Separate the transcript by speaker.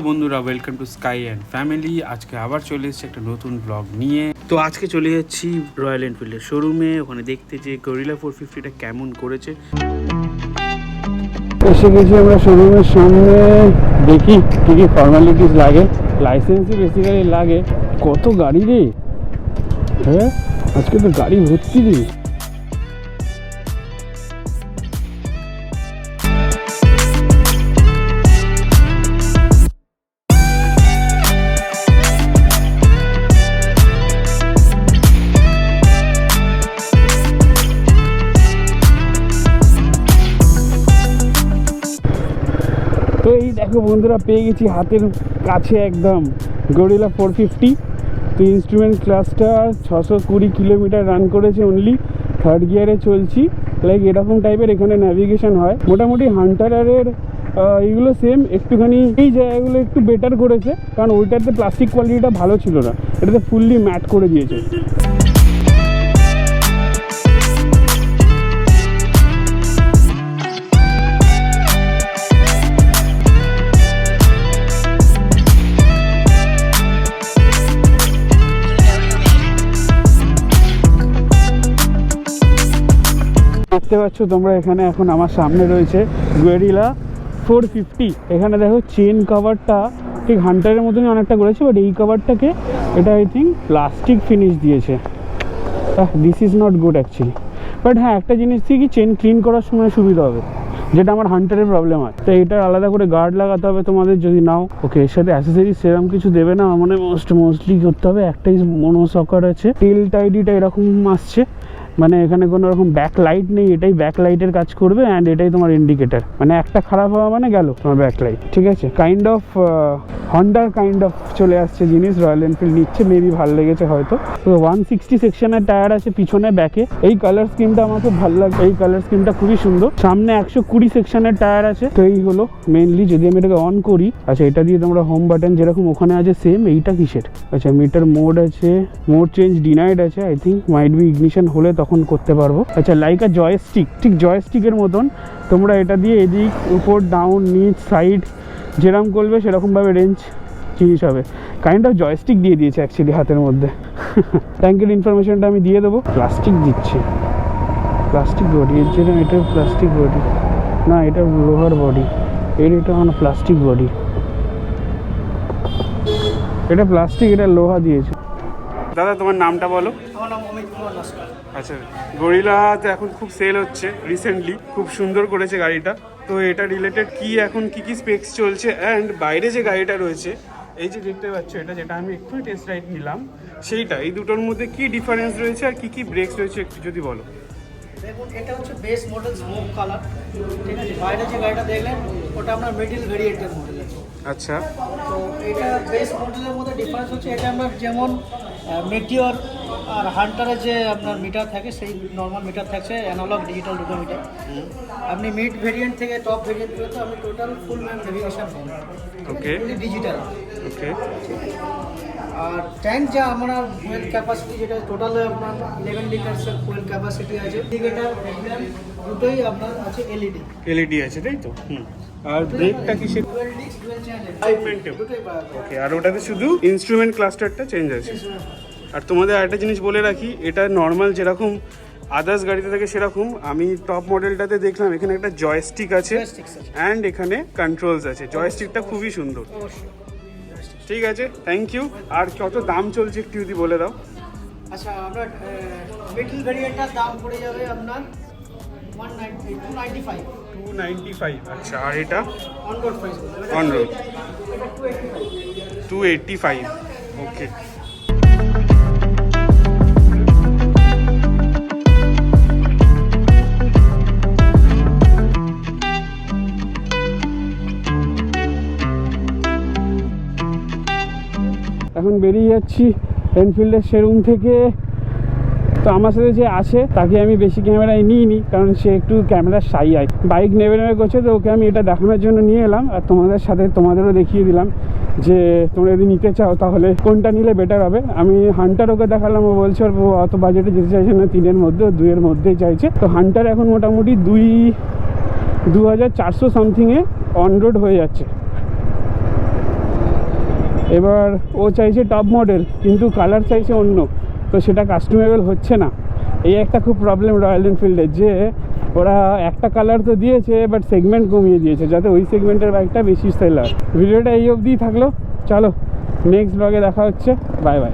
Speaker 1: বন্ধুরা, welcome to sky and family. আজকে আবার চলে এসেছি একটা নতুন ব্লগ নিয়ে। তো আজকে চলে যাচ্ছি রয়্যাল এনফিল্ডের শোরুমে, ওখানে দেখতে যে গরিলা 450টা কেমন করেছে।
Speaker 2: এসে গেছি আমরা শোরুমের সামনে, দেখি কী কী ফর্মালিটিস লাগে। লাইসেন্সই বেসিক্যালি লাগে। কত গাড়ি রে, হ্যাঁ আজকে তো গাড়ি ভর্তি রে। তো এই দেখো বন্ধুরা, পেয়ে গেছি হাতের কাছে একদম গরিলা 450। তো ইনস্ট্রুমেন্ট ক্লাসটা 620 কিলোমিটার রান করেছে অনলি, থার্ড গিয়ারে চলছি। লাইক এরকম টাইপের এখানে ন্যাভিগেশন হয়। মোটামুটি হান্টারের এইগুলো সেম, একটুখানি এই জায়গাগুলো একটু বেটার করেছে, কারণ ওইটাতে প্লাস্টিক কোয়ালিটিটা ভালো ছিল না, এটাতে ফুললি ম্যাট করে দিয়েছে। দেখতে পাচ্ছ তোমরা এখানে, এখন আমার সামনে রয়েছে গরিলা 450। এখানে দেখো চেন কভারটা ঠিক হান্টারের মতনই অনেকটা করেছে, বাট এই কভারটাকে এটা আই থিঙ্ক প্লাস্টিক ফিনিশ দিয়েছে। This is not good actually, but হ্যাঁ একটা জিনিস কি চেন ক্লিন করার সময় সুবিধা হবে, যেটা আমার হান্টারের প্রবলেম হয়। তো এটার আলাদা করে গার্ড লাগাতে হবে তোমাদের যদি নাও। ওকে, এর সাথে অ্যাসেসরিজ সেরকম কিছু দেবে না মানে, মোস্টলি করতে হবে একটাই মনো সকার আছে। টেল টাইডিটা এরকম আসছে, মানে এখানে কোনো রকম ব্যাক লাইট নেই, এটাই ব্যাক লাইটের কাজ করবে অ্যান্ড এটাই তোমার ইন্ডিকেটার। মানে একটা খারাপ হওয়া মানে গেল তোমার ব্যাক লাইট, ঠিক আছে। কাইন্ড অফ হন্ডার কাইন্ড অফ চলে আসছে জিনিস, রয়্যাল এনফিল্ড নিচ্ছে, মেবি ভালো লেগেছে হয়তো। তো 160 সেকশনের টায়ার আছে পিছনে, ব্যাকে। এই কালার স্কিমটা আমাকে ভালো লাগে, এই কালার স্কিমটা খুবই সুন্দর। সামনে 120 সেকশনের টায়ার আছে। তো এই হলো মেনলি, যদি আমি এটাকে অন করি, আচ্ছা এটা দিয়ে তোমরা হোম বাটন যেরকম ওখানে আছে সেম, এইটা কিসের? আচ্ছা মিটার মোড আছে, মোড চেঞ্জ ডিনাইড আছে, I think might be ignition হলে তখন করতে পারবো। আচ্ছা লাইক আ জয়স্টিক, ঠিক জয়স্টিকের মতন তোমরা এটা দিয়ে এদিক উপর ডাউন নিচ সাইড যেরকম করবে সেরকমভাবে রেঞ্জ জিনিস হবে। কাইন্ড অফ জয়স্টিক দিয়ে দিয়েছে অ্যাকচুয়ালি হাতের মধ্যে। ট্যাঙ্কের ইনফরমেশনটা আমি দিয়ে দেবো। প্লাস্টিক দিচ্ছে, প্লাস্টিক বডি এর জন্য, এটা প্লাস্টিক বডি না, এটা লোহার বডি, এর এটা মানে প্লাস্টিক বডি, এটা প্লাস্টিক, এটা লোহা দিয়েছে। দাদা তোমার নামটা বলো।
Speaker 3: আমার নাম অমিত কুমার নস্কর।
Speaker 1: আচ্ছা, গরিলাতে এখন খুব সেল হচ্ছে রিসেন্টলি, খুব সুন্দর করেছে গাড়িটা। তো এটা রিলেটেড কি এখন কি কি স্পেক্স চলছে, অ্যান্ড বাইরে যে গাড়িটা রয়েছে এই যে দেখতে পাচ্ছ, এটা যেটা আমি একটু টেস্ট রাইড নিলাম সেইটা, এই দুটোর মধ্যে কি ডিফারেন্স রয়েছে আর কি কি ব্রেকস রয়েছে একটু যদি বলো।
Speaker 3: দেখুন, এটা হচ্ছে বেস মডেল স্মোক কালার, ঠিক আছে। বাইরে যে গাড়িটা দেখলেন ওটা আপনার মিডিল ভেরিয়েন্টের মডেল আছে।
Speaker 1: আচ্ছা,
Speaker 3: তো এটা বেস মডেলের মধ্যে ডিফারেন্স হচ্ছে, এটা আপনার যেমন মেটিওর আর হান্টারের যে আপনার মিটার থাকে সেই নর্মাল মিটার থাকছে, অ্যানালগ ডিজিটাল দুটো মিটার। আপনি মিড ভেরিয়েন্ট থেকে টপ ভেরিয়েন্ট পর্যন্ত আপনি টোটাল ফুল নেভিগেশন পাবেন, ওকে, ডিজিটাল, ওকে। আর ট্যাঙ্ক যা আমরা ফুয়েল ক্যাপাসিটি, যেটা টোটাল আপনার 11 লিটার্সের ফুয়েল ক্যাপাসিটি আছে। ইন্ডিকেটার হেডল্যাম্প দুটোই আপনার আছে এলইডি, এলইডি
Speaker 1: আছে তাই তো। আর ব্রেকটা কি সে
Speaker 3: ডুয়াল ডিস্ক ডুয়াল চ্যানেল দুটোই পাওয়া যায়।
Speaker 1: ওকে, আর ওটাতে শুধু ইনস্ট্রুমেন্ট ক্লাস্টারটা চেঞ্জ আছে। আর তোমাদের আরেকটা জিনিস বলে রাখি, এটা নর্মাল যেরকম আদার্স গাড়িতে থাকে সেরকম, আমি টপ মডেলটাতে দেখলাম এখানে একটা জয়স্টিক আছে অ্যান্ড এখানে কন্ট্রোলস আছে। জয়স্টিকটা খুবই সুন্দর। ঠিক আছে, থ্যাংক ইউ। আর কত দাম চলছে একটু যদি বলে দাও।
Speaker 3: আচ্ছা, আপনার মিডল ভেরিয়েন্টটার দাম পড়ে যাবে আপনার 295।
Speaker 1: আচ্ছা, আর এটা
Speaker 3: on road price,
Speaker 1: on road
Speaker 3: এটা 285।
Speaker 1: 285, ওকে।
Speaker 2: এখন বেরিয়ে যাচ্ছি এনফিল্ডের শোরুম থেকে। তো আমার সাথে যে আছে তাকে আমি বেশি ক্যামেরায় নিইনি, কারণ সে একটু ক্যামেরা শাই আয়, বাইক নেবে করছে। তো ওকে আমি এটা দেখানোর জন্য নিয়ে এলাম, আর তোমাদের সাথে তোমাদেরও দেখিয়ে দিলাম যে তোমরা যদি নিতে চাও তাহলে কোনটা নিলে বেটার হবে। আমি হান্টার ওকে দেখালাম, ও বলছে ওর অত বাজেটে যেতে চাইছে না, 3-এর মধ্যে 2-এর মধ্যেই চাইছে। তো হান্টার এখন মোটামুটি 2400 সামথিংয়ে অন রোড হয়ে যাচ্ছে। এবার ও চাইছে টপ মডেল, কিন্তু কালার চাইছে অন্য, তো সেটা কাস্টমাইজেবল হচ্ছে না। এই একটা খুব প্রবলেম রয়্যাল এনফিল্ডের, যে ওরা একটা কালার তো দিয়েছে বাট সেগমেন্ট কমিয়ে দিয়েছে, যাতে ওই সেগমেন্টের বাইকটা বেশি সেল হয়। ভিডিওটা এই অবধিই থাকলো, চলো নেক্সট ব্লগে দেখা হচ্ছে, বাই বাই।